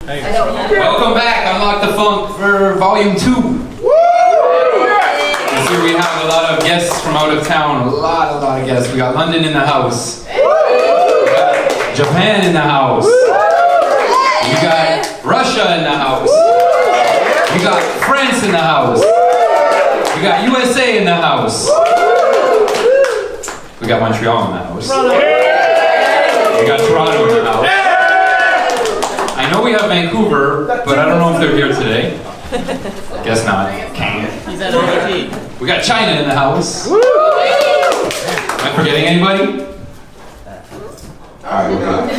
Welcome back, Unlock the Funk for Volume 2. This year we have a lot of guests from out of town, a lot of guests. We got London in the house. We got Japan in the house. We got Russia in the house. We got France in the house. We got USA in the house. We got Montreal in the house. We got Toronto in the house. I know we have Vancouver, but I don't know if they're here today. Guess not. He's at OT. We got China in the house. Am I forgetting anybody? Alright, we're good.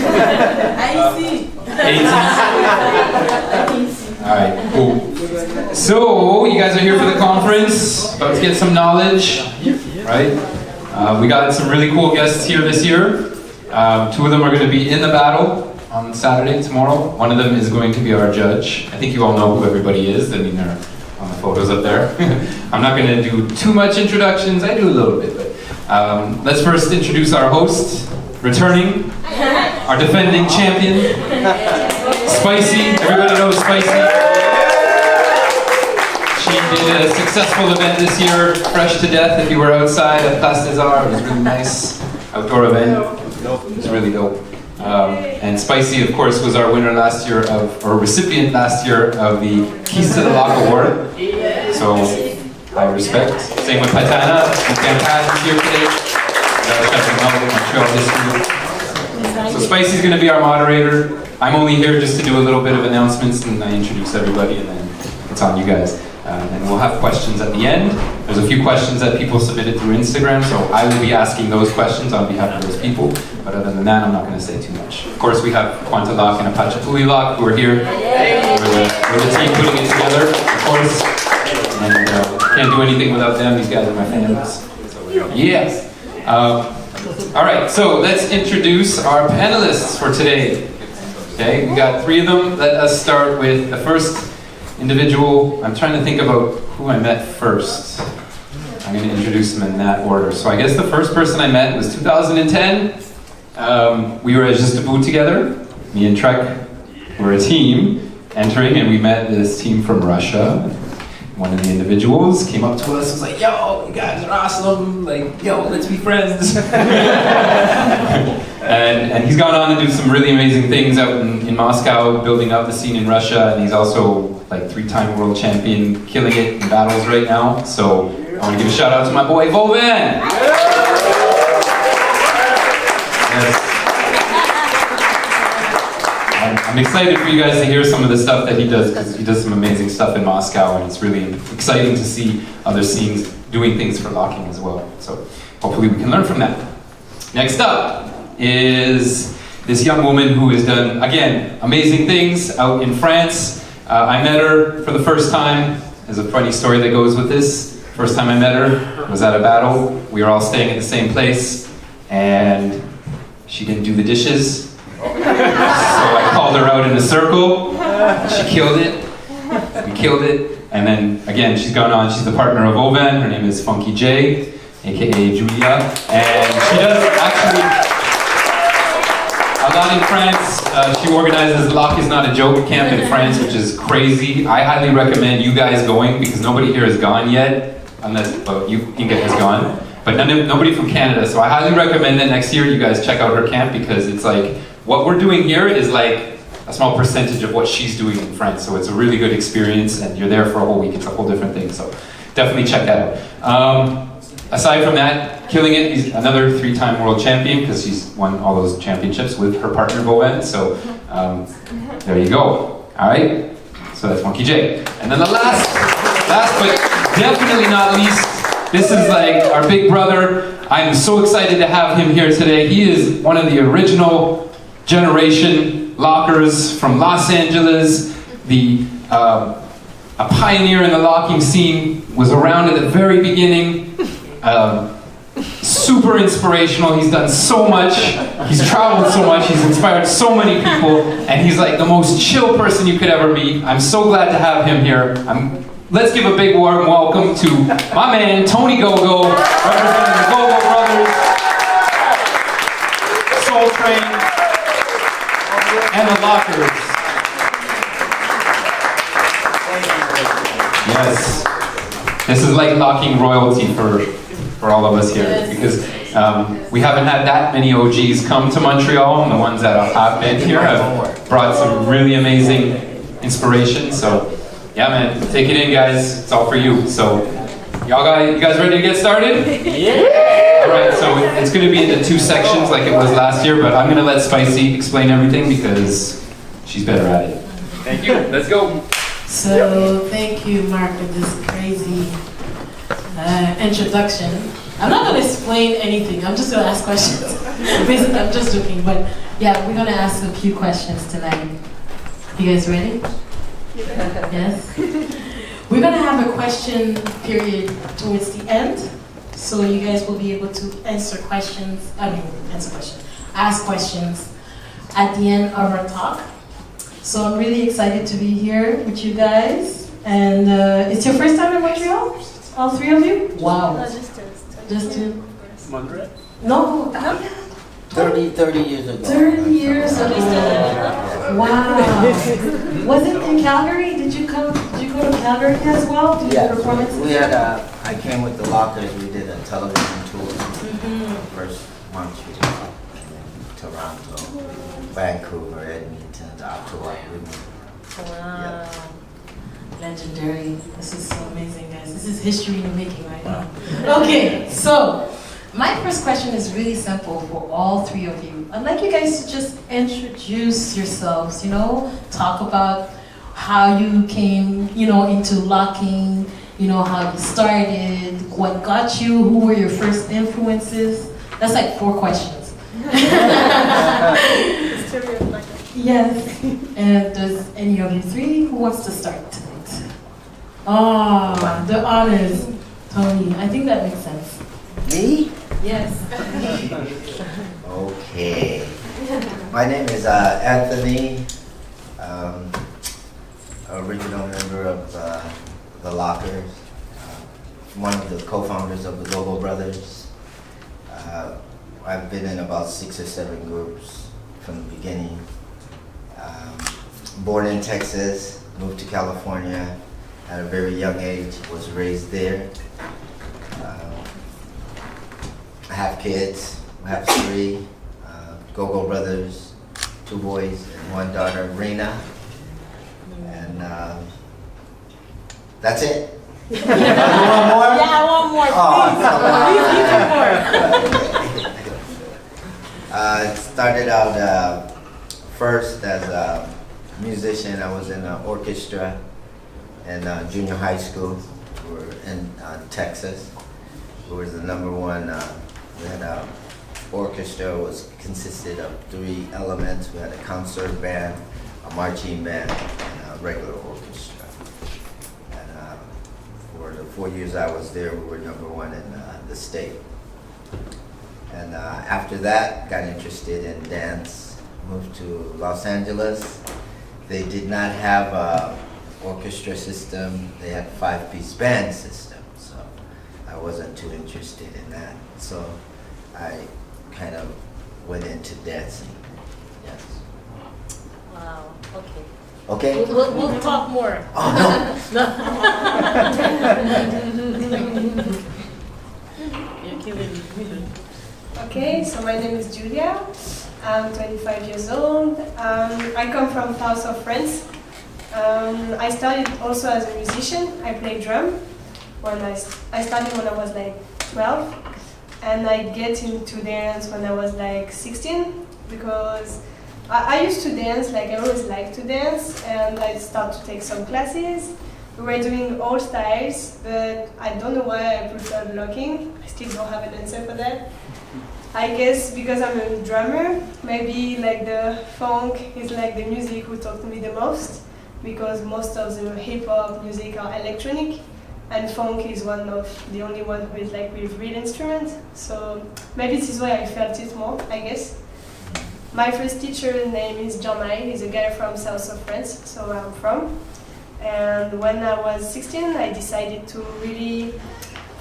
Alright, cool. So, you guys are here for the conference, about to get some knowledge, right? We got some really cool guests here this year. Two of them are going to be in the battle on Saturday, tomorrow. One of them is going to be our judge. I think you all know who everybody is. I mean, they're on the photos up there. I'm not going to do too much introductions. I do a little bit, but let's first introduce our host, returning, our defending champion, Spicey. Everybody knows Spicey. She did a successful event this year, Fresh to Death. If you were outside at Place des Arts, it was really nice outdoor event. It was really dope. And Spicey, of course, was our winner last year or recipient last year of the Keys to the Lock Award. So, high respect. Same with Patana. Fantastic here today. So Spicey's going to be our moderator. I'm only here just to do a little bit of announcements and I introduce everybody and then it's on you guys. And we'll have questions at the end. There's a few questions that people submitted through Instagram, so I will be asking those questions on behalf of those people. But other than that, I'm not going to say too much. Of course, we have Quanta Lock and Apache Lock who are here. We're the team putting it together, of course. And can't do anything without them. These guys are my fans. Yes. All right, so let's introduce our panelists for today. Okay, we got three of them. Let us start with the first individual. I'm trying to think about who I met first. I'm going to introduce them in that order. So I guess the first person I met was 2010. We were at Just a Boot together. Me and Trek were a team entering, and we met this team from Russia. One of the individuals came up to us and was like, yo, you guys are awesome. Like, yo, let's be friends. and he's gone on to do some really amazing things out in Moscow, building up the scene in Russia. And he's also like 3-time world champion, killing it in battles right now. So I want to give a shout out to my boy Vovan. Yes. I'm excited for you guys to hear some of the stuff that he does because he does some amazing stuff in Moscow and it's really exciting to see other scenes doing things for locking as well. So hopefully we can learn from that. Next up is this young woman who has done, again, amazing things out in France. I met her for the first time. There's a funny story that goes with this. First time I met her was at a battle. We were all staying at the same place and she didn't do the dishes. So I called her out in a circle. She killed it. We killed it. And then again, she's gone on. She's the partner of Vovan. Her name is Funky J, aka Julia. And she does actually a lot in France. She organizes Lock is Not a Joke camp in France, which is crazy. I highly recommend you guys going because nobody here has gone yet, unless Inga has gone, but nobody from Canada. So I highly recommend that next year you guys check out her camp because it's like what we're doing here is like a small percentage of what she's doing in France. So it's a really good experience, and you're there for a whole week. It's a whole different thing. So definitely check that out. Aside from that, killing it, he's another 3-time world champion because she's won all those championships with her partner Vovan. So there you go. All right. So that's Monkey J. And then the last but definitely not least, this is like our big brother. I'm so excited to have him here today. He is one of the original generation lockers from Los Angeles. A pioneer in the locking scene, was around at the very beginning. Super inspirational. He's done so much. He's traveled so much. He's inspired so many people. And he's like the most chill person you could ever meet. I'm so glad to have him here. Let's give a big warm welcome to my man, Tony Gogo, representing the Gogo Brothers, Soul Train, and the Lockers. Yes. This is like locking royalty for all of us here, because we haven't had that many OGs come to Montreal, and the ones that have been here have brought some really amazing inspiration. So, yeah, man, take it in, guys. It's all for you. So, you guys ready to get started? Yeah! All right, so it's going to be into 2 sections like it was last year, but I'm going to let Spicey explain everything because she's better at it. Thank you. Let's go. So, thank you, Mark, for this crazy introduction. I'm not going to explain anything. I'm just going to ask questions. Basically, I'm just joking, but yeah, we're going to ask a few questions tonight. You guys ready? Yes? We're going to have a question period towards the end, so you guys will be able to ask questions at the end of our talk. So I'm really excited to be here with you guys. And it's your first time in Montreal? All 3 of you? Wow. Just 2? Montreal? No. 30 years ago. 30 years ago. Wow. Was it in Calgary? Did you go to Calgary as well? Did Yeah. performances? We had I came with the Lockers. We did a television tour. First Montreal, and then Toronto, Vancouver, Edmonton, Ottawa. Wow. Legendary. This is so amazing, guys. This is history in the making right now. Okay, so my first question is really simple for all 3 of you. I'd like you guys to just introduce yourselves, talk about how you came, into locking, how you started, what got you, who were your first influences. That's like 4 questions. Yes. And does any of you 3 who wants to start tonight? Oh, the honors. Tony, I think that makes sense. Me? Yes. Okay. My name is Anthony. Original member of the Lockers. One of the co-founders of the Gogo brothers. I've been in about 6 or 7 groups from the beginning. Born in Texas, moved to California at a very young age, was raised there. I have kids, I have 3, Gogo brothers, 2 boys and 1 daughter, Rena. And that's it. You want more? Yeah, I want more. Please. It started out first as a musician. I was in an orchestra in junior high school. We were in Texas. It was the #1. We had an orchestra. Consisted of 3 elements. We had a concert band, a marching band, and a regular orchestra. And for the 4 years I was there, we were #1 in the state. And after that, got interested in dance. Moved to Los Angeles. They did not have an orchestra system. They had a 5-piece band system. So I wasn't too interested in that. So I kind of went into dancing. Yes. Wow, okay. Okay? We'll talk more. Oh, no. You're killing me. Okay, so my name is Julia. I'm 25 years old. I come from south of France. I started also as a musician. I play drum. I started when I was like 12, and I get into dance when I was like 16 because I used to dance. Like I always liked to dance, and I started to take some classes. We were doing all styles, but I don't know why I preferred locking. I still don't have an answer for that. I guess because I'm a drummer, maybe like the funk is like the music who talked to me the most, because most of the hip-hop music are electronic, and funk is one of the only one who is like with real instruments. So maybe this is why I felt it more, I guess. My first teacher's name is Jean-Marie. He's a guy from south of France, so where I'm from. And when I was 16, I decided to really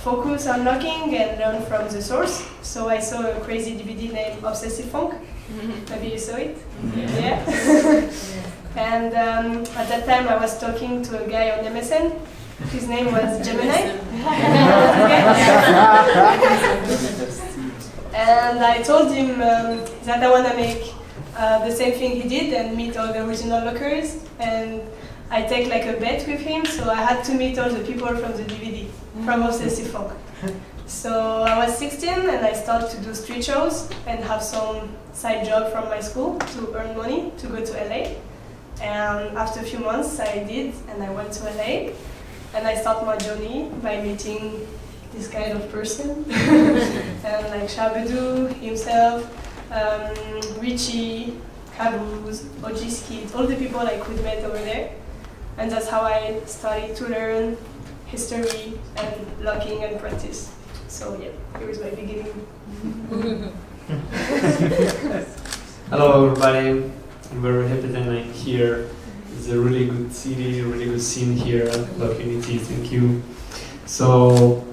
focus on locking and learn from the source. So I saw a crazy DVD named Obsessive Funk. Maybe you saw it? Yeah. And at that time I was talking to a guy on MSN, His name was Gemini. And I told him that I want to make the same thing he did and meet all the original lockers. And I take like a bet with him, so I had to meet all the people from the DVD, from Obsessive Funk. So I was 16 and I started to do street shows and have some side job from my school to earn money to go to LA. And after a few months I did, and I went to LA. And I start my journey by meeting this kind of person. And like Shabadoo himself, Richie, Caboose, OG Skid, all the people I could meet over there. And that's how I started to learn history and locking and practice. So yeah, here is my beginning. Hello everybody, I'm very happy that I'm here. It's a really good city, really good scene here, Unity, thank you. So,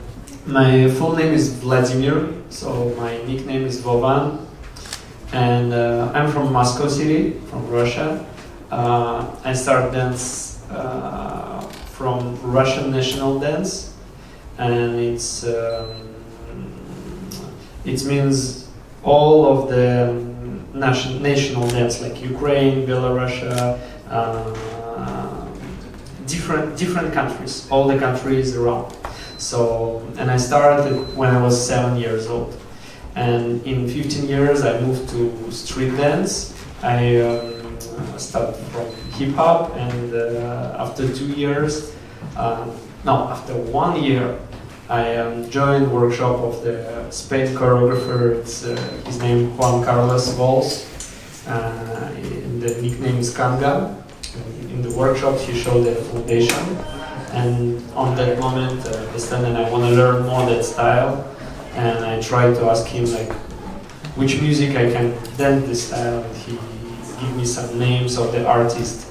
my full name is Vladimir, so my nickname is Vovan. And I'm from Moscow city, from Russia. I started dance from Russian national dance, and it means all of the national dance, like Ukraine, Belarus, different countries, all the countries around. So, and I started when I was 7 years old. And in 15 years I moved to street dance. I started from hip hop, and after 2 years, after 1 year, I joined workshop of the Spain choreographer. His name Juan Carlos Valls. The nickname is Kanga. In the workshop, he showed the foundation, and on that moment, I stand and I want to learn more that style. And I tried to ask him like, which music I can dance this style, and he gave me some names of the artists.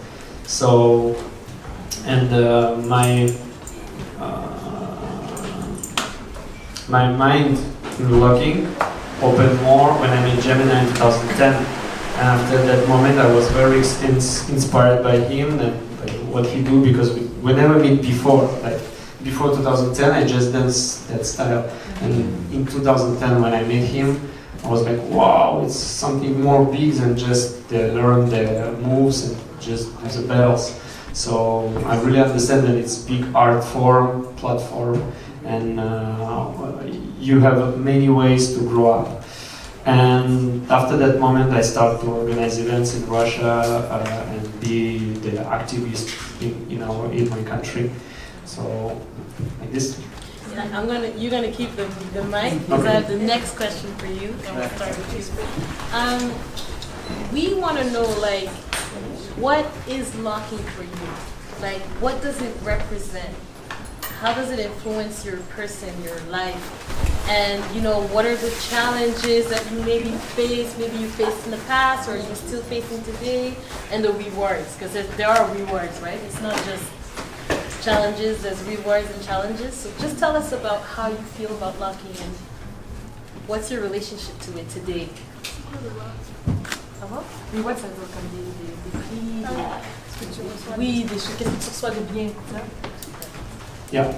So, and my mind in locking opened more when I met Gemini in 2010. And after that moment, I was very inspired by him and by what he do, because we never meet before. Like before 2010, I just danced that style. And in 2010, when I met him, I was like, wow, it's something more big than just learn the moves and just do the battles. So I really understand that it's big art form, platform, and you have many ways to grow up. And after that moment, I started to organize events in Russia and be the activist in my country. So, like this. Yeah, you're gonna keep the mic, because I have the next question for you, and we'll start with you. We want to know, like, what is locking for you? Like, what does it represent? How does it influence your person, your life? And, what are the challenges that you maybe you faced in the past, or you're still facing today, and the rewards? Because there are rewards, right? It's not just challenges, there's rewards and challenges. So just tell us about how you feel about locking, and what's your relationship to it today? Rewards, ça veut dire comme des prix, oui, des choses, qu'est-ce que tu reçois de bien, Yeah.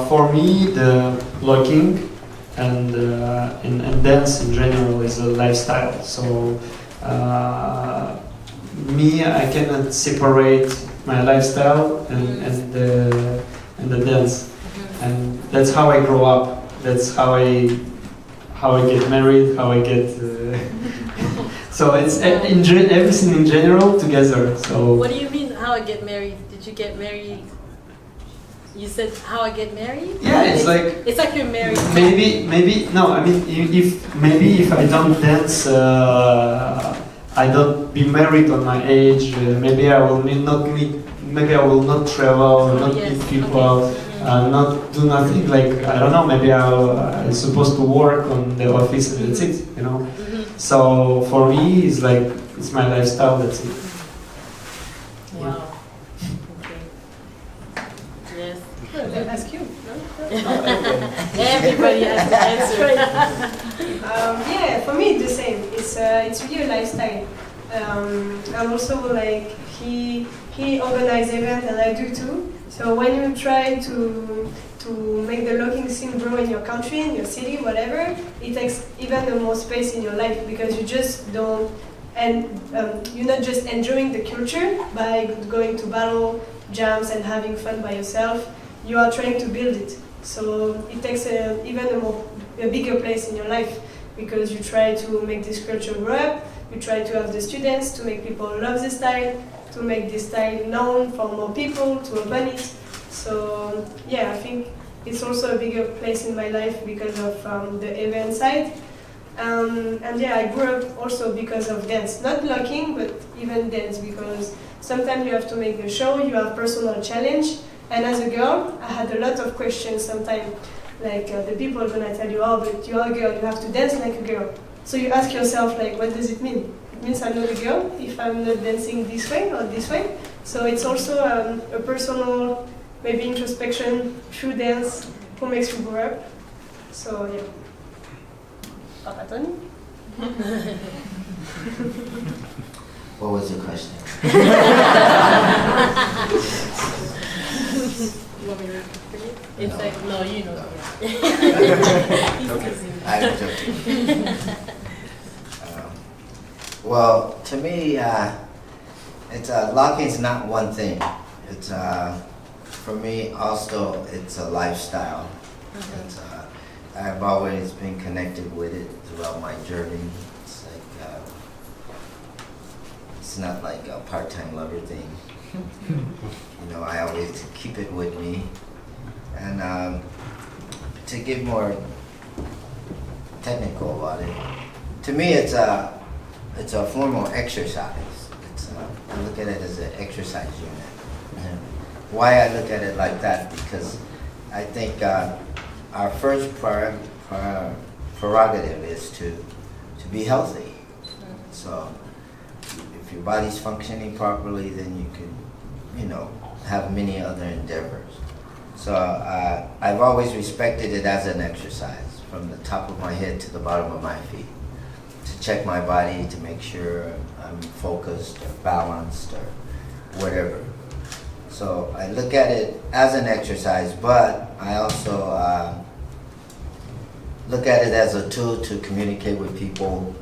For me, the locking and dance in general is a lifestyle. So I cannot separate my lifestyle and the dance, and that's how I grow up. That's how I get married, how I get. So it's everything in general together. So. What do you mean? How I get married? Did you get married? You said how I get married? Yeah, it's like you're married. Maybe no. I mean, if I don't dance, I don't be married on my age. Maybe I will not meet. Maybe I will not travel, not meet people, not do nothing. Like I don't know. Maybe I'm supposed to work on the office and that's it. Mm-hmm. So for me, it's like it's my lifestyle. That's it. Wow. Yes. They'll ask you. Everybody has to answer. Yeah, for me it's the same. It's really a lifestyle. And also like he he organizes events and I do too. So when you try to make the locking scene grow in your country, in your city, whatever, it takes even more space in your life because you just don't, and you're not just enjoying the culture by going to battle, jams and having fun by yourself. You are trying to build it. So it takes a bigger place in your life because you try to make this culture grow up, you try to have the students, to make people love this style, to make this style known for more people, to open it. So yeah, I think it's also a bigger place in my life because of the event side. And yeah, I grew up also because of dance, not locking, but even dance, because sometimes you have to make a show, you have personal challenge. And as a girl, I had a lot of questions sometimes. Like the people are gonna tell you, oh, but you are a girl, you have to dance like a girl. So you ask yourself, like, what does it mean? It means I'm not a girl if I'm not dancing this way or this way. So it's also a personal, maybe introspection through dance who makes you grow up. So yeah. Papa Tony? What was the question? You want me to repeat for you? It's No. like, no, you know. No. He's Okay. teasing. I'm joking. Well, to me, it's locking is not one thing. It's for me also it's a lifestyle. It's, I've always been connected with it throughout my journey. It's like it's not like a part-time lover thing. You know, I always keep it with me. And to get more technical about it, to me it's a form of exercise. It's I look at it as an exercise unit. And why I look at it like that, because I think our first prerogative is to be healthy. So if your body's functioning properly, then you can, you know, have many other endeavors. So I've always respected it as an exercise, from the top of my head to the bottom of my feet, to check my body, to make sure I'm focused or balanced or whatever. So I look at it as an exercise, but I also look at it as a tool to communicate with people,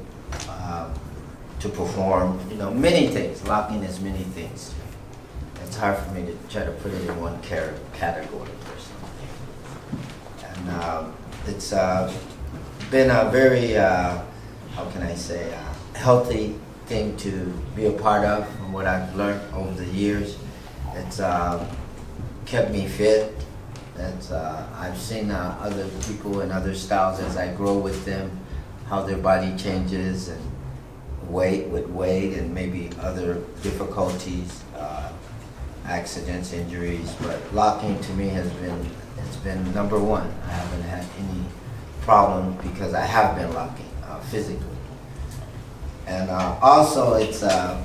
to perform, you know, many things. Locking is many things. It's hard for me to try to put it in one category personally. And it's been a very, how can I say, healthy thing to be a part of, from what I've learned over the years. It's kept me fit. It's, I've seen other people and other styles as I grow with them, how their body changes, and weight and maybe other difficulties, accidents, injuries. But locking to me it's been number one. I haven't had any problem because I have been locking physically. And also it's a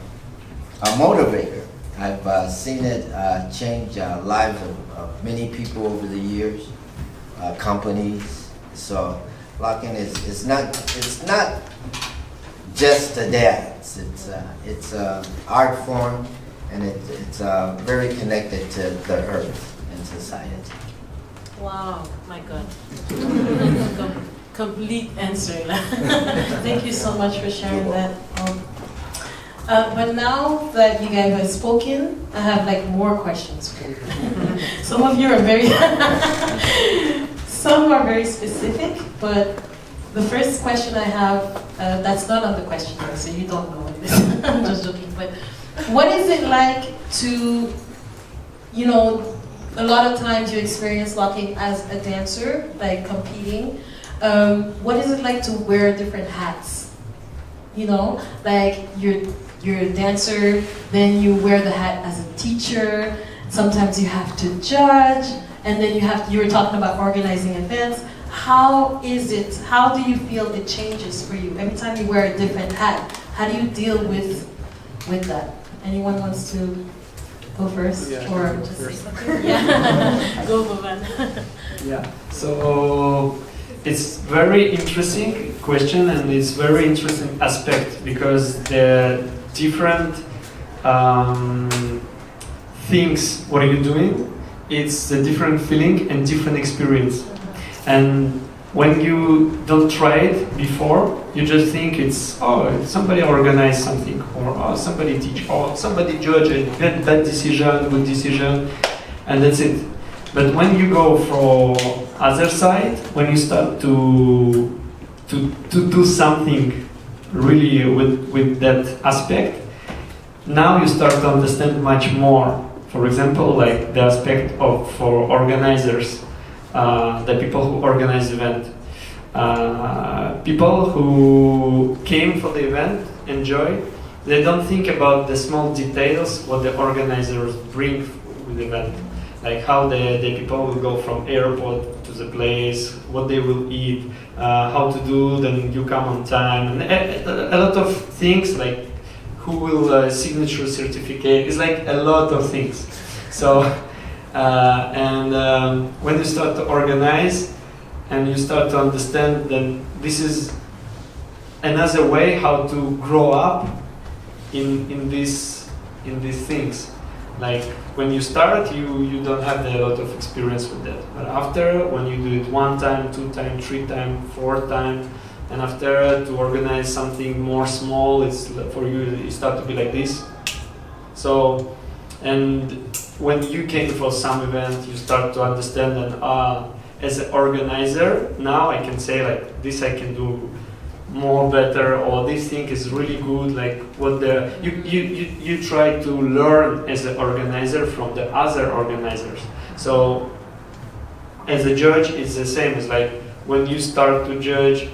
motivator. I've seen it change lives of many people over the years, companies. So locking is not just a dance. It's a art form, and it's very connected to the earth and society. Wow, my God. Complete answer. Thank you so much for sharing that. But now that you guys have spoken, I have like more questions for you. Some of you are some are very specific, but the first question I have, that's not on the questionnaire, so you don't know this. I'm just joking. But what is it like to, you know, a lot of times you experience locking as a dancer, like competing. What is it like to wear different hats? You know, like you're a dancer, then you wear the hat as a teacher. Sometimes you have to judge, and then you were talking about organizing events. How is it? How do you feel it changes for you every time you wear a different hat? How do you deal with that? Anyone wants to go first, or just say something? Yeah, go Vovan. Yeah. So it's very interesting question, and it's very interesting aspect because the different thinks what are you doing, it's a different feeling and different experience. And when you don't try it before, you just think it's somebody organized something, or somebody teach, or somebody judge a bad decision, good decision, and that's it. But when you go for other side, when you start to do something really with that aspect, now you start to understand much more. For example, like the aspect for organizers, the people who organize event, people who came for the event, enjoy. They don't think about the small details what the organizers bring with the event, like how the people will go from airport to the place, what they will eat, how to do, then you come on time, and a lot of things like who will signature certificate. It's like a lot of things. So when you start to organize and you start to understand, then this is another way how to grow up in these things. Like when you start, you don't have a lot of experience with that. But after, when you do it 1 time, 2 time, 3 time, 4 time, and after to organize something more small, it's for you. You start to be like this. So, and when you came for some event, you start to understand that as an organizer, now I can say like this I can do more better, or this thing is really good. Like what you try to learn as an organizer from the other organizers. So as a judge, it's the same. It's like when you start to judge,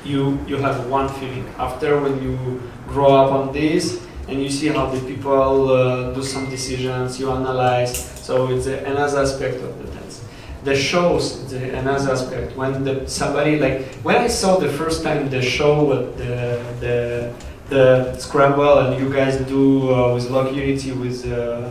you have one feeling. After, when you grow up on this and you see how the people do some decisions, you analyze. So it's another aspect of the dance. The shows, it's another aspect. When somebody, like when I saw the first time the show with the scramble, and you guys do with Log Unity with the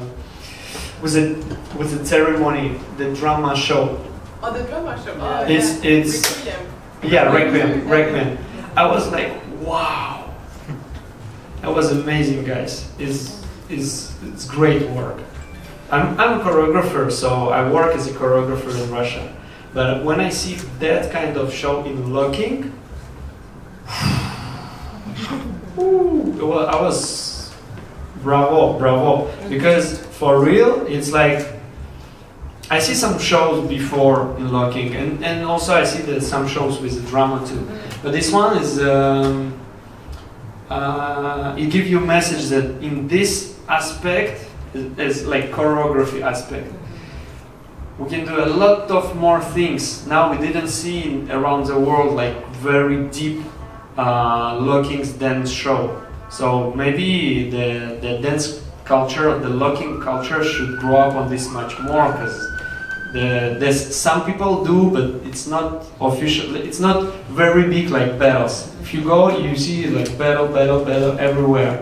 ceremony, the drama show. Oh, the drama show. Oh, it's Requiem. Yeah, Requiem. I was like, wow, that was amazing, guys. It's great work. I'm a choreographer, so I work as a choreographer in Russia. But when I see that kind of show in locking, well, I was bravo. Because for real, it's like, I see some shows before in locking, and also I see some shows with the drama too. But this one is, it gives you a message that in this aspect, is like choreography aspect, we can do a lot of more things. Now we didn't see around the world like very deep lockings dance show. So maybe the dance culture, the locking culture should grow up on this much more, because there's some people do, but it's not official. It's not very big like battles. If you go, you see like battle everywhere.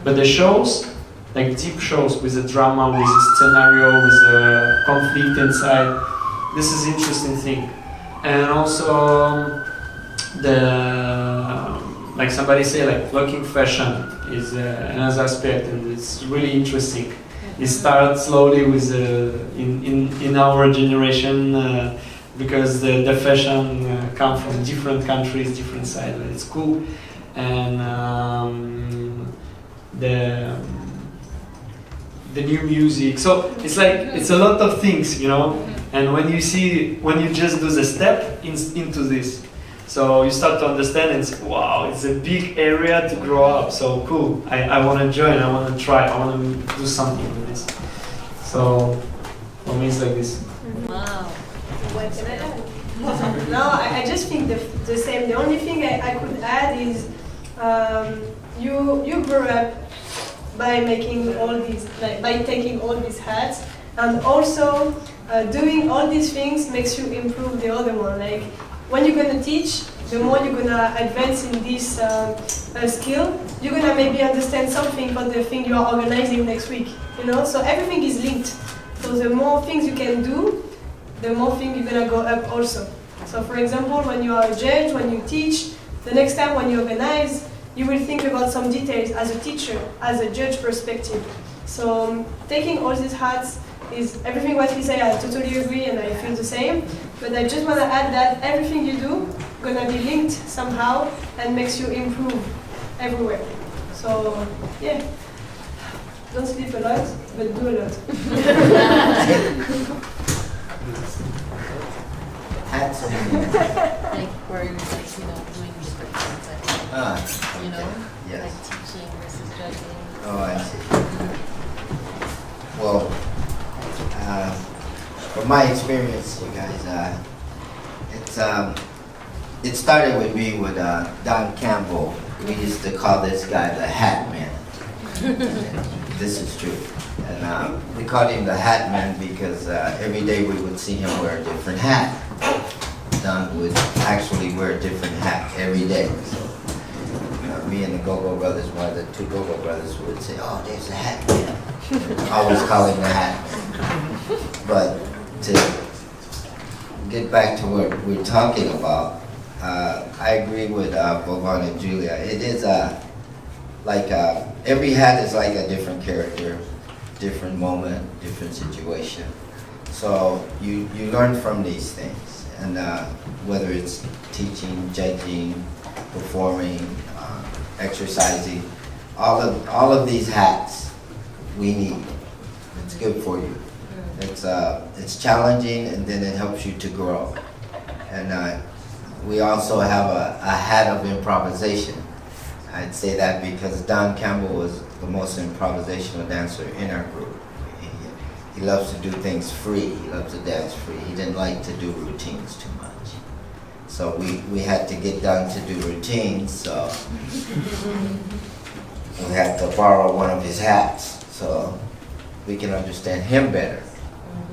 But the shows, like deep shows with a drama, with a scenario, with a conflict inside, this is interesting thing. And also like somebody say, like locking fashion is another aspect, and it's really interesting. It starts slowly with in our generation, because the fashion come from different countries, different sides. It's cool, and the new music. So it's like it's a lot of things, you know. And when you just do the step into this, so you start to understand. It's wow, it's a big area to grow up. So cool. I want to join. I want to try. I want to do something with this. So for me, it's like this. Wow. What can I add? No, I just think the same. The only thing I could add is you grew up by making all these, by taking all these hats, and also doing all these things makes you improve the other one. Like when you're gonna teach, the more you're gonna advance in this skill, you're gonna maybe understand something for the thing you are organizing next week. You know, so everything is linked. So the more things you can do, the more things you're gonna go up also. So for example, when you are a judge, when you teach, the next time when you organize, you will think about some details as a teacher, as a judge perspective. So taking all these hats is everything what he say. I totally agree and I feel the same. But I just want to add that everything you do gonna be linked somehow and makes you improve everywhere. So yeah, don't sleep a lot, but do a lot. Hats and Like where you're like, doing research and stuff, yes. like teaching versus judging. Oh, I see. Well, from my experience, you guys, it started with me with Don Campbell. We used to call this guy the Hat Man. This is true. And we called him the Hat Man because every day we would see him wear a different hat. Don would actually wear a different hat every day. So, me and the Gogo brothers, one of the two Gogo brothers, would say, "Oh, there's a Hat Man." Always call him the Hat Man. But to get back to what we're talking about, I agree with Vovan and Julia. It is every hat is like a different character, different moment, different situation. So you learn from these things, and whether it's teaching, judging, performing, exercising, all of these hats we need. It's good for you. It's challenging, and then it helps you to grow. And we also have a hat of improvisation. I'd say that because Don Campbell was the most improvisational dancer in our group. He loves to do things free. He loves to dance free. He didn't like to do routines too much. So we had to get Don to do routines, so we had to borrow one of his hats so we can understand him better.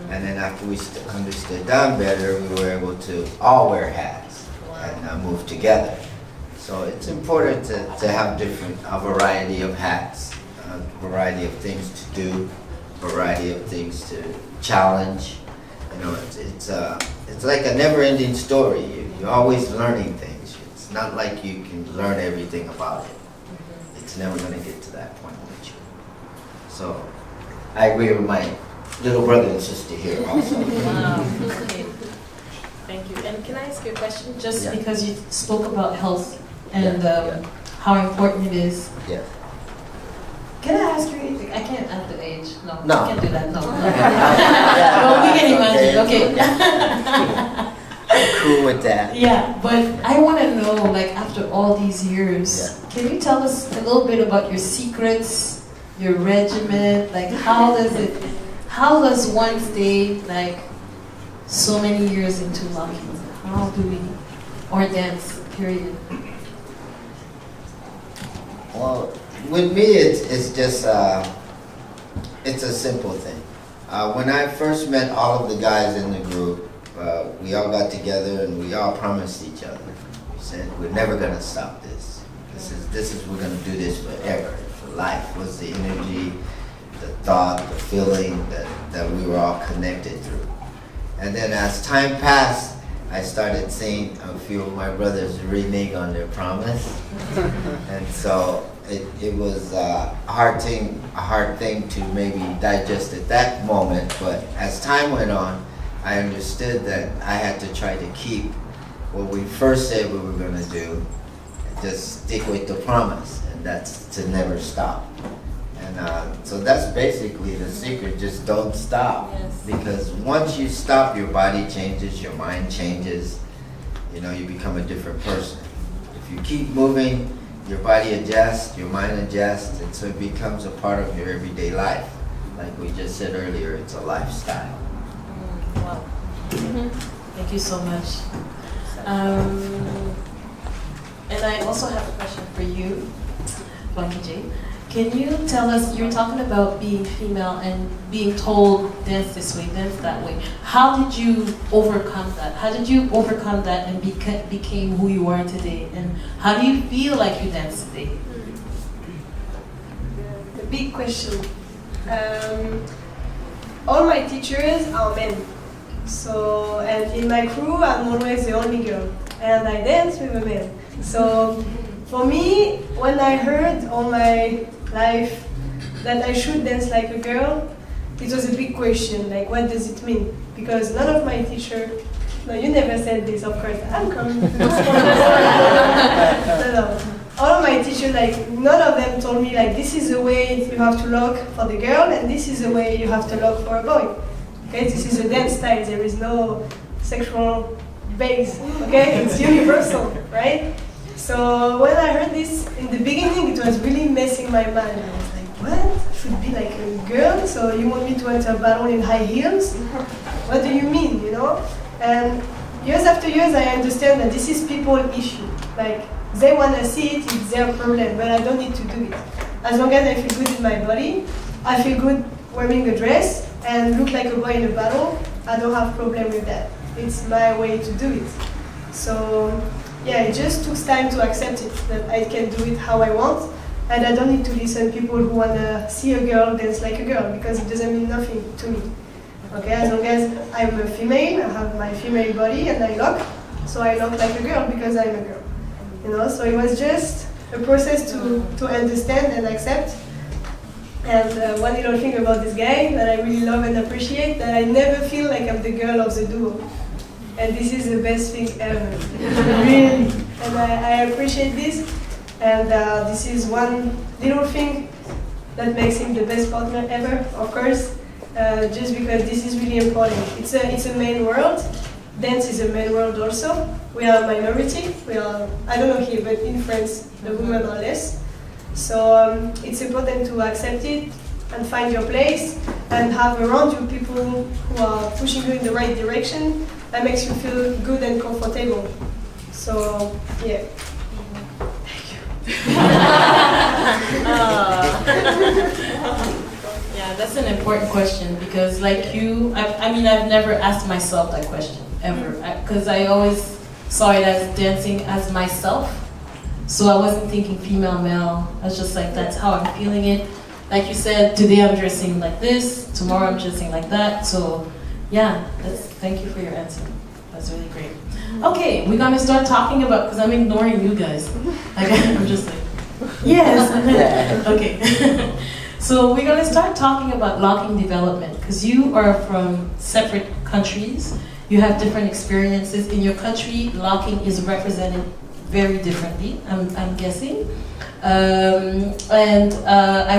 And then after we understood Don better, we were able to all wear hats and move together. So it's important to have a variety of hats, a variety of things to do, a variety of things to challenge. It's like a never-ending story. You're always learning things. It's not like you can learn everything about it. It's never going to get to that point with you. So I agree with my little brother and sister here also. Wow. Okay. Thank you. And can I ask you a question? Just because you spoke about health and how important it is. Yeah. Can I ask you anything? I can't add the age. No, No. I can't do that. No. Well, we can imagine. Okay. I'm cool with that. Yeah, but I want to know, like, after all these years, can you tell us a little bit about your secrets, your regimen? Like, how does one stay, like, so many years into locking? How do we, or dance, period? Well, with me, it's just, it's a simple thing. When I first met all of the guys in the group, we all got together and we all promised each other. We said, we're never gonna stop this. We're gonna do this forever, for life. Was the energy, the thought, the feeling that we were all connected through. And then as time passed, I started seeing a few of my brothers renege on their promise. And so it was a hard thing to maybe digest at that moment, but as time went on, I understood that I had to try to keep what we first said we were going to do, and just stick with the promise, and that's to never stop. And so that's basically the secret, just don't stop. Yes. Because once you stop, your body changes, your mind changes, you become a different person. If you keep moving, your body adjusts, your mind adjusts, and so it becomes a part of your everyday life. Like we just said earlier, it's a lifestyle. Wow. Thank you so much. And I also have a question for you, Funky J. Can you tell us, you're talking about being female and being told dance this way, dance that way. How did you overcome that? How did you overcome that and became who you are today? And how do you feel like you dance today? The big question. All my teachers are men. So, and in my crew, I'm always the only girl. And I dance with a man. So, for me, when I heard all my life that I should dance like a girl, it was a big question, like what does it mean? Because none of my teacher, no, you never said this, of course, I'm coming. No. All of my teachers, like, none of them told me, like, this is the way you have to look for the girl, and this is the way you have to look for a boy. Okay, this is a dance style, there is no sexual base, okay? It's universal, right? So when I heard this in the beginning, it was really messing my mind. I was like, what? I should be like a girl? So you want me to enter a balloon in high heels? What do you mean, you know? And years after years, I understand that this is people's issue. Like, they want to see it, it's their problem, but I don't need to do it. As long as I feel good in my body, I feel good wearing a dress and look like a boy in a battle, I don't have problem with that. It's my way to do it. So, yeah, it just took time to accept it, that I can do it how I want, and I don't need to listen to people who want to see a girl dance like a girl, because it doesn't mean nothing to me. Okay, as long as I'm a female, I have my female body and I look, so I look like a girl because I'm a girl. You know, so it was just a process to understand and accept. And one little thing about this guy that I really love and appreciate, that I never feel like I'm the girl of the duo. And this is the best thing ever, really. And I appreciate this. And this is one little thing that makes him the best partner ever, of course, just because this is really important. It's a male world. Dance is a male world also. We are a minority. We are, I don't know here, but in France, the women are less. So it's important to accept it and find your place and have around you people who are pushing you in the right direction that makes you feel good and comfortable. So, yeah. Yeah, that's an important question because, like you, I mean, I've never asked myself that question ever because I always saw it as dancing as myself. So I wasn't thinking female, male. I was just like, that's how I'm feeling it. Like you said, today I'm dressing like this, tomorrow I'm dressing like that. So, yeah, thank you for your answer. That's really great. Okay, we're gonna start talking about, because I'm ignoring you guys. Like, I'm just like, yes. Okay. So we're gonna start talking about locking development, because you are from separate countries. You have different experiences. In your country, locking is represented very differently, I'm guessing. I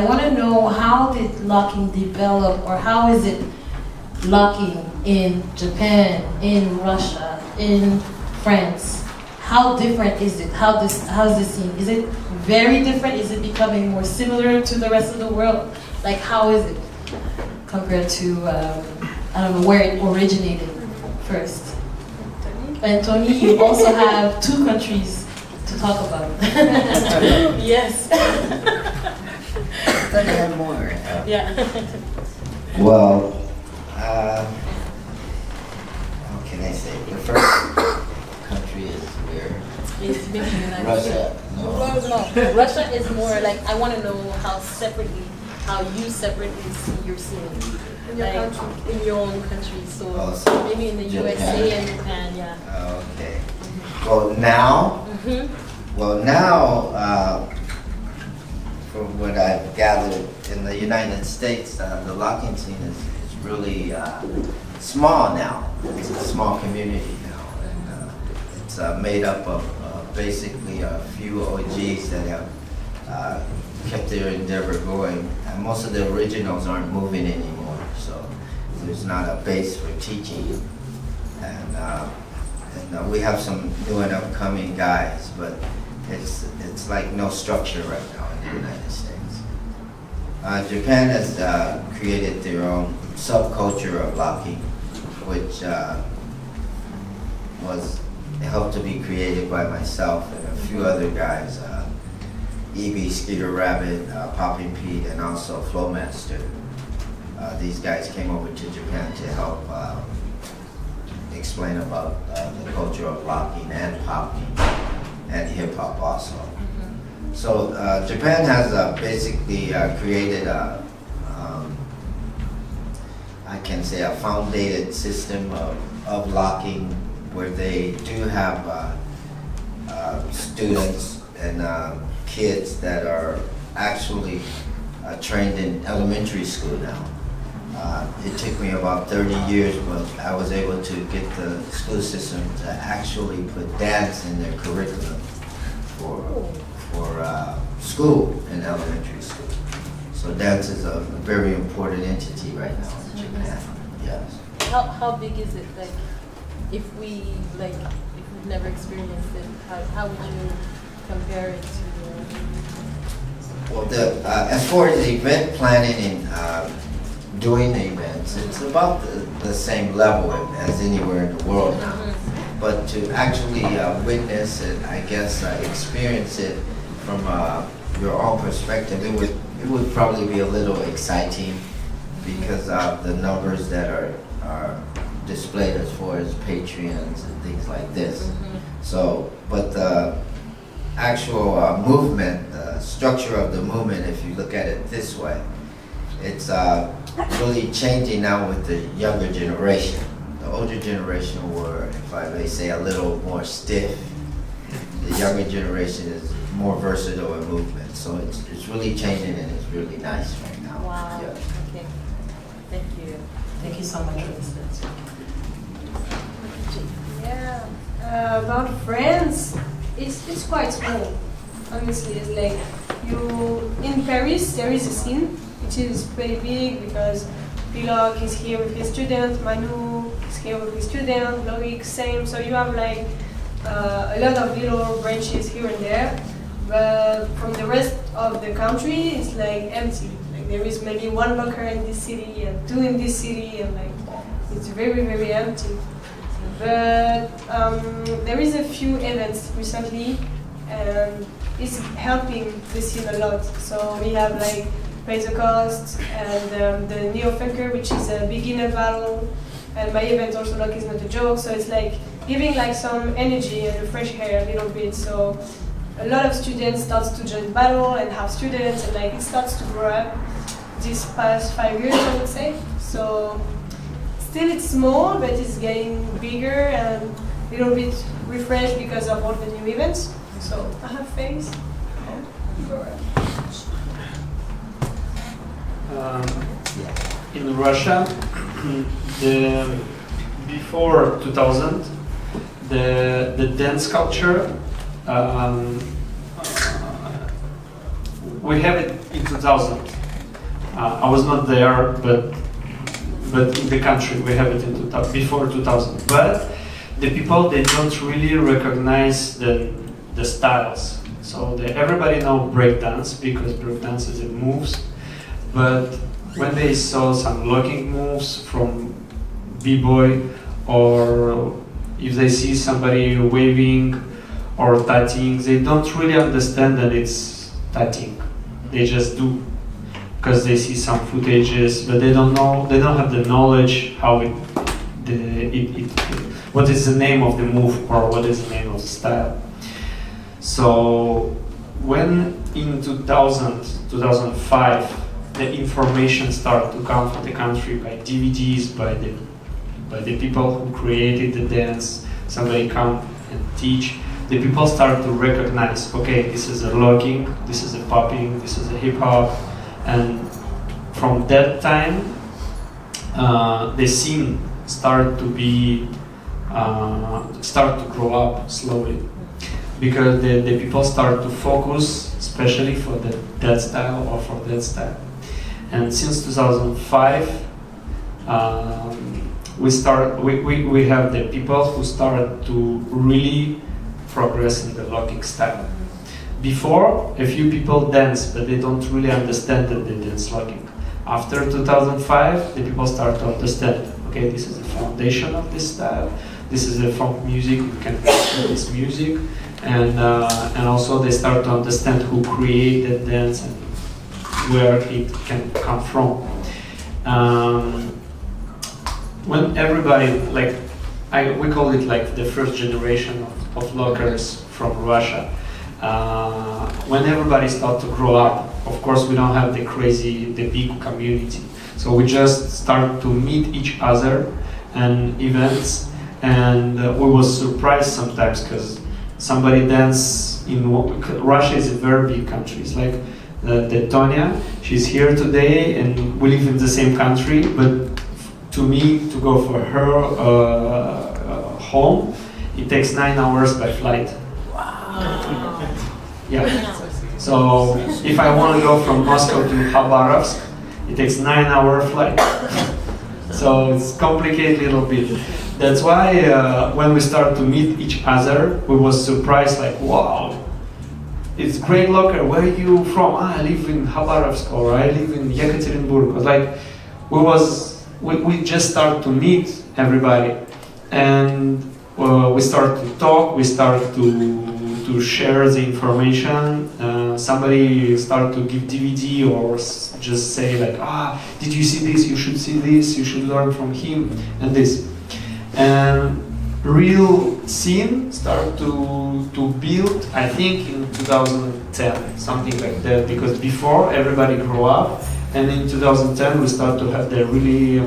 want to know, how did locking develop, or how is it locking in Japan, in Russia, in France? How different is it? How's this seen? Is it very different? Is it becoming more similar to the rest of the world? Like, how is it compared to, I don't know, where it originated first? And Tony, you also have 2 countries to talk about. Yes. I have more. Yeah. Well, how can I say? The first country is where? It's maybe Russia. No. Russia is more like, I want to know how you separately see your scene. In your like, country. in your own country. So maybe in the Japan. USA and Japan, yeah. Okay. Well, now, from what I've gathered in the United States, the locking scene is really small now. It's a small community now, and it's made up of basically a few OGs that have kept their endeavor going. And most of the originals aren't moving anymore, so there's not a base for teaching. And we have some new and upcoming guys, but it's like no structure right now in the United States. Japan has created their own subculture of locking, which was helped to be created by myself and a few other guys, EB, Skeeter Rabbit, Popping Pete, and also Flowmaster. These guys came over to Japan to help explain about the culture of locking and popping and hip hop also. So Japan has basically created I can say a founded system of locking, where they do have students and kids that are actually trained in elementary school now. It took me about 30 years, but I was able to get the school system to actually put dance in their curriculum for school in elementary school. So dance is a very important entity right now in Japan. Yes. How big is it? Like, if we've never experienced it, how would you compare it to? Well, as far as event planning and doing the events, it's about the same level as anywhere in the world now. But to actually witness it, I guess experience it from your own perspective, it would probably be a little exciting because of the numbers that are displayed as far as Patreons and things like this. So, but the actual movement, the structure of the movement, if you look at it this way, it's really changing now with the younger generation. The older generation were, if I may say, a little more stiff. The younger generation is more versatile in movement. So it's really changing and it's really nice right now. Wow. Yeah. Okay. Thank you. Thank you so much for this answer. Yeah, about France, it's quite small. Honestly, it's like in Paris there is a scene which is pretty big because Pilok is here with his student, Manu is here with his student, Loic same. So you have like a lot of little branches here and there. But from the rest of the country, it's like empty. Like there is maybe one locker in this city and two in this city, and like it's very very empty. But there is a few events recently, and it's helping the scene a lot. So we have like Pay the Cost and the Neo Funker, which is a beginner battle, and my event also Luck is not a joke. So it's like giving like some energy and a fresh air a little bit. So a lot of students start to join battle and have students, and like it starts to grow up these past 5 years, I would say. So still it's small, but it's getting bigger and a little bit refreshed because of all the new events. So I have faith. In Russia, before 2000, the dance culture, we have it in 2000. I was not there, but in the country we have it in before 2000. But the people, they don't really recognize the styles. So everybody know breakdance because breakdance is it moves. But when they saw some locking moves from b-boy, or if they see somebody waving or tattooing, they don't really understand that it's tattooing. They just do because they see some footages, but they don't know. They don't have the knowledge how what is the name of the move or what is the name of the style. So when in 2000, 2005, the information started to come from the country by DVDs, by the people who created the dance, somebody come and teach, the people start to recognize, okay, this is a locking, this is a popping, this is a hip hop, and from that time, the scene start to grow up slowly, because the people start to focus, especially for that style or for that style. And since 2005, we have the people who started to really progress in the locking style. Before, a few people dance, but they don't really understand that they dance locking. After 2005, the people start to understand, okay, this is the foundation of this style, this is the funk music, we can do this music, and also they start to understand who created dance and where it can come from. When everybody, we call it like the first generation of lockers from Russia. When everybody starts to grow up, of course we don't have the big community. So we just start to meet each other and events, and we was surprised sometimes because somebody dance in Russia is a very big country. It's like that Tonya. She's here today, and we live in the same country. But to me, to go for her home, it takes 9 hours by flight. Wow. Yeah. So if I want to go from Moscow to Khabarovsk, it takes 9-hour flight. So it's complicated a little bit. That's why when we start to meet each other, we was surprised, like, wow, it's great local. Where are you from? I live in Khabarovsk, or I live in Yekaterinburg. Like, we just start to meet everybody, and we start to talk. We start to share the information. Somebody start to give DVD or just say like, did you see this? You should see this. You should learn from him and this. And real scene start to build, I think, in 2010, something like that. Because before everybody grew up, and in 2010 we start to have the really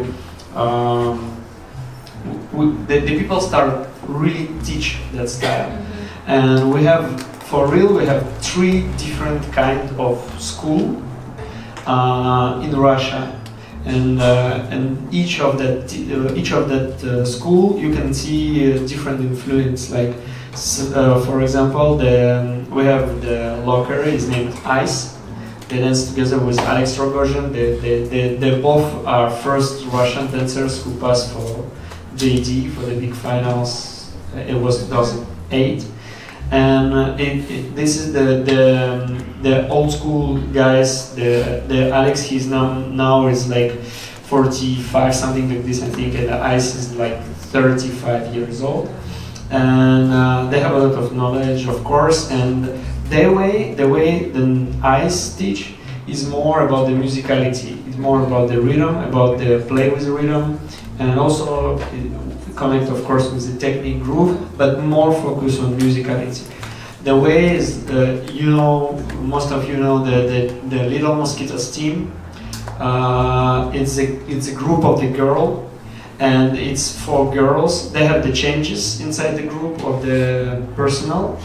the people start really teach that style. And we have, for real, we have 3 different kind of school in Russia, and each of that school you can see different influence. Like, for example, we have the locker is named Ice. They dance together with Alex Rogozhin. They both are first Russian dancers who passed for JD for the big finals. It was 2008. And this is the old school guys. The Alex, he's now is like 45, something like this, I think, and the Ice is like 35 years old. And they have a lot of knowledge, of course. And the way the Ice teach is more about the musicality. It's more about the rhythm, about the play with the rhythm, and also connect, of course, with the technique groove, but more focus on musicality. The way is, most of you know the Little Mosquitoes team. It's a group of the girl, and it's 4 girls. They have the changes inside the group of the personnel,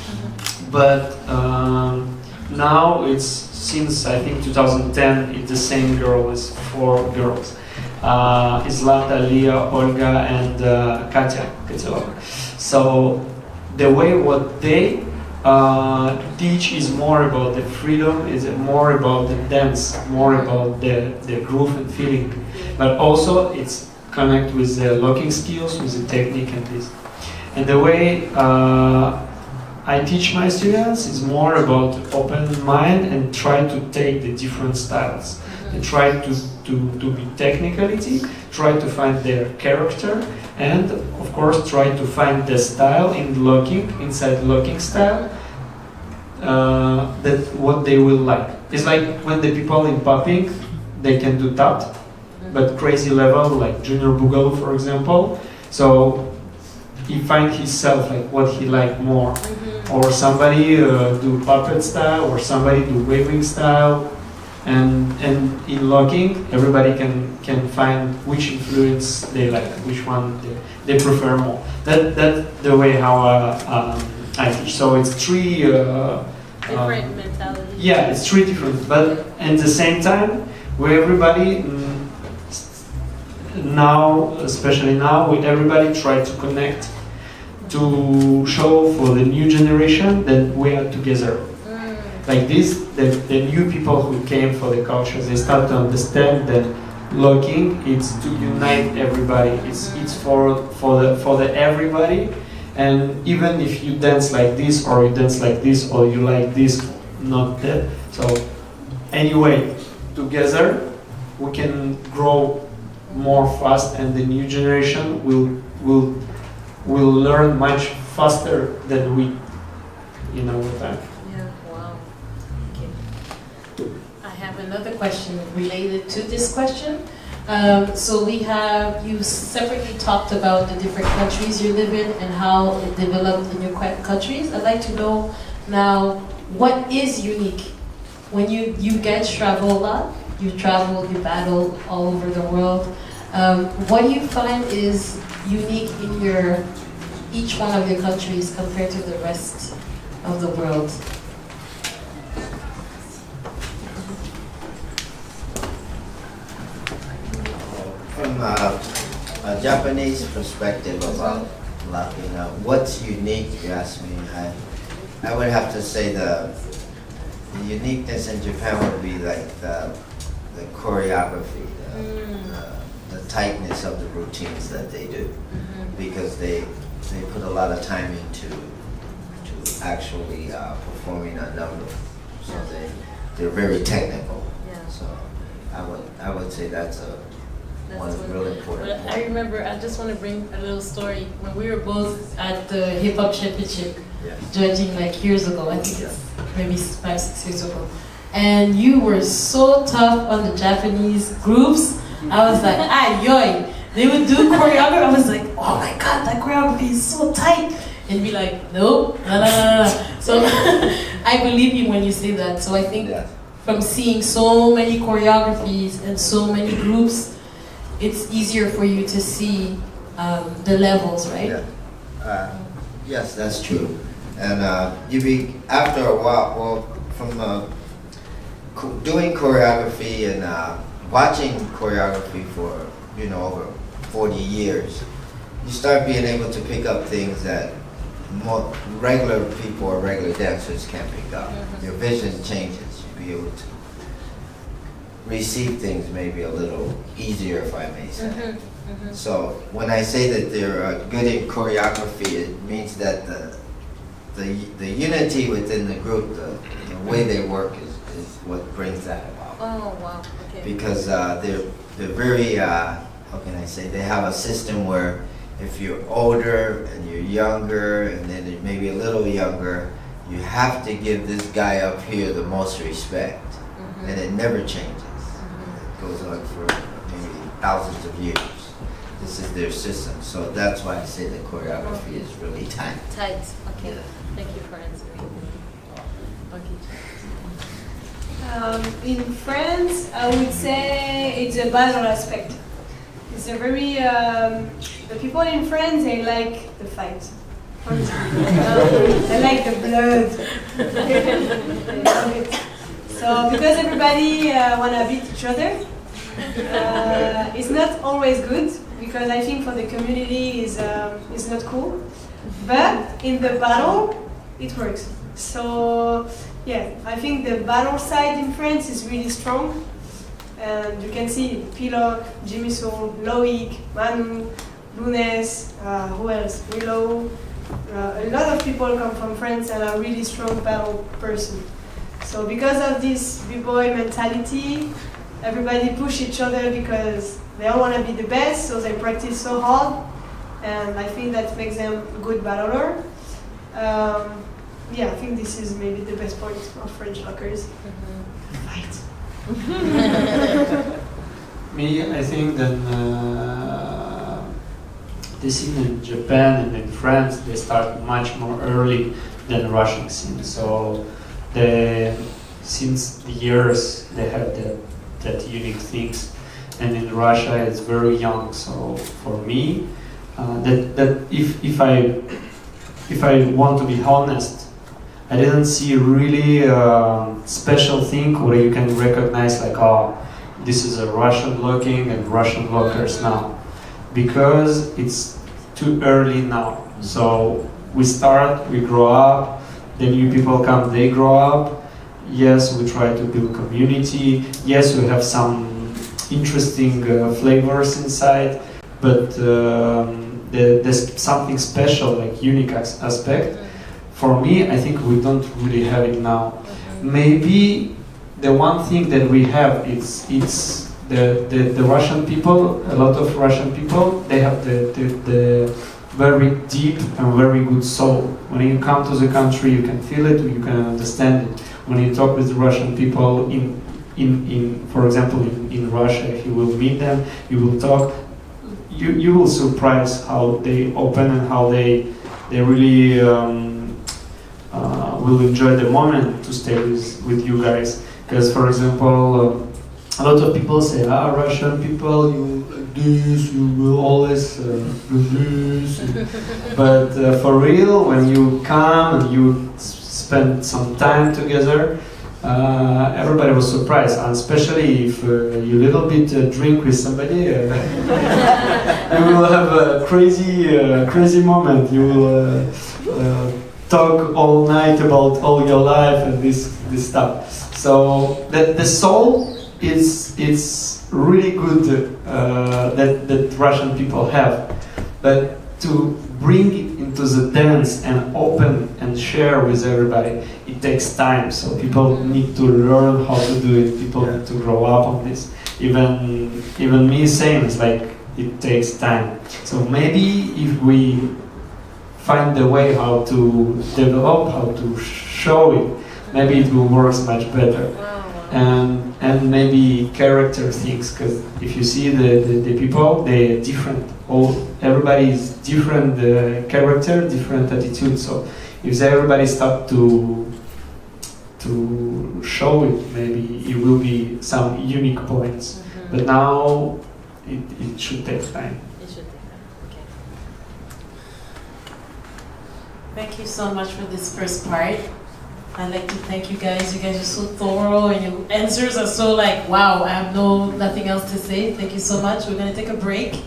but now it's since I think 2010. It's the same girl as 4 girls. Zlata, Leah, Olga, and Katya Ketelova. So the way what they teach is more about the freedom, is more about the dance, more about the groove and feeling. But also it's connect with the locking skills, with the technique and this. And the way I teach my students is more about open mind and try to take the different styles. And try to be technicality, try to find their character, and of course try to find the style in locking, inside locking style, that what they will like. It's like when the people in popping, they can do that, but crazy level, like Junior Boogaloo, for example. So he find himself like what he like more, or somebody do puppet style, or somebody do waving style. And in locking, everybody can find which influence they like, which one they prefer more. That's the way how I teach. So it's 3 Different mentality. Yeah, it's 3 different, but at the same time, where everybody now, especially now, with everybody try to connect to show for the new generation that we are together. Like this, the new people who came for the culture, they start to understand that locking it's to unite everybody. It's for the everybody, and even if you dance like this or you dance like this or you like this, not that. So anyway, together we can grow more fast, and the new generation will learn much faster than we, with time. I have another question related to this question. So you separately talked about the different countries you live in and how it developed in your countries. I'd like to know now, what is unique? When you guys travel a lot, you battle all over the world. What do you find is unique in each one of your countries compared to the rest of the world? from a Japanese perspective about locking up, what's unique, you ask me, I would have to say the uniqueness in Japan would be like the choreography, the tightness of the routines that they do, because they put a lot of time into actually performing a number, so they're very technical. Yeah. So I would say that's one really important But point. I remember, I just want to bring a little story. When we were both at the Hip Hop Championship, Yes. judging like years ago, I think it's maybe 5-6 years ago, and you were so tough on the Japanese groups. I was like, ah, yoy. They would do choreography. I was like, oh my god, that choreography is so tight. And be like, nope, no, no, no, no. So I believe you when you say that. So I think Yeah. from seeing so many choreographies and so many groups, it's easier for you to see the levels, right? Yeah. Yes, that's true. And after a while, well, from doing choreography and watching choreography for over 40 years, you start being able to pick up things that more regular people or regular dancers can't pick up. Your vision changes. You'll be able to receive things maybe a little easier, if I may say. So when I say that they're good in choreography, it means that the unity within the group, the way they work is what brings that about. Oh, wow. Okay. Because they're very, how can I say, they have a system where if you're older and you're younger and then maybe a little younger, you have to give this guy up here the most respect. And it never changes. It goes on for maybe thousands of years. This is their system. So that's why I say the choreography is really tight. Tight. Okay. Yeah. Thank you for answering. In France, I would say it's a battle aspect. It's a very, the people in France, they like the fight. They like the blood. They love it. So because everybody want to beat each other, it's not always good, because I think for the community is not cool. But in the battle, it works. So yeah, I think the battle side in France is really strong. And you can see Piloc, Jimmy Soul, Loic, Manu, Lunes, who else? Willow. A lot of people come from France and are really strong battle person. So because of this b-boy mentality, everybody push each other because they all want to be the best, so they practice so hard. And I think that makes them a good battler. Yeah, I think this is maybe the best point of French lockers. Fight. Me, I think that the scene in Japan and in France, they start much more early than the Russian scene. So since the years they have that unique things, and in Russia it's very young. So for me, that if I want to be honest, I didn't see really special thing where you can recognize like, oh, this is a Russian locking and Russian lockers now, because it's too early now. So we start, we grow up, the new people come, they grow up. Yes, we try to build community. Yes, we have some interesting flavors inside, but there's something special, like unique aspect. For me, I think we don't really have it now. Maybe the one thing that we have is the Russian people. A lot of Russian people, they have the very deep and very good soul. When you come to the country, you can feel it, you can understand it. When you talk with the Russian people for example, in Russia, if you will meet them, you will talk. You will surprise how they open and how they really will enjoy the moment to stay with you guys. Because, for example, a lot of people say, Russian people, you like this, you will always do this. But for real, when you come and you spend some time together, everybody was surprised, and especially if you little bit drink with somebody, you will have a crazy moment. You will talk all night about all your life and this stuff. So the soul is really good that Russian people have, but to bring it into the dance and open and share with everybody, it takes time. So people need to learn how to do it. People need to grow up on this. Even me saying it's like it takes time. So maybe if we find the way how to develop, how to show it, maybe it will work much better. And maybe character things, because if you see the people, they're different. Everybody is different character, different attitude. So if everybody start to show it, maybe it will be some unique points. But now it should take time. It should take time. Okay. Thank you so much for this first part. I'd like to thank you guys. You guys are so thorough and your answers are so like, wow, I have nothing else to say. Thank you so much. We're going to take a break.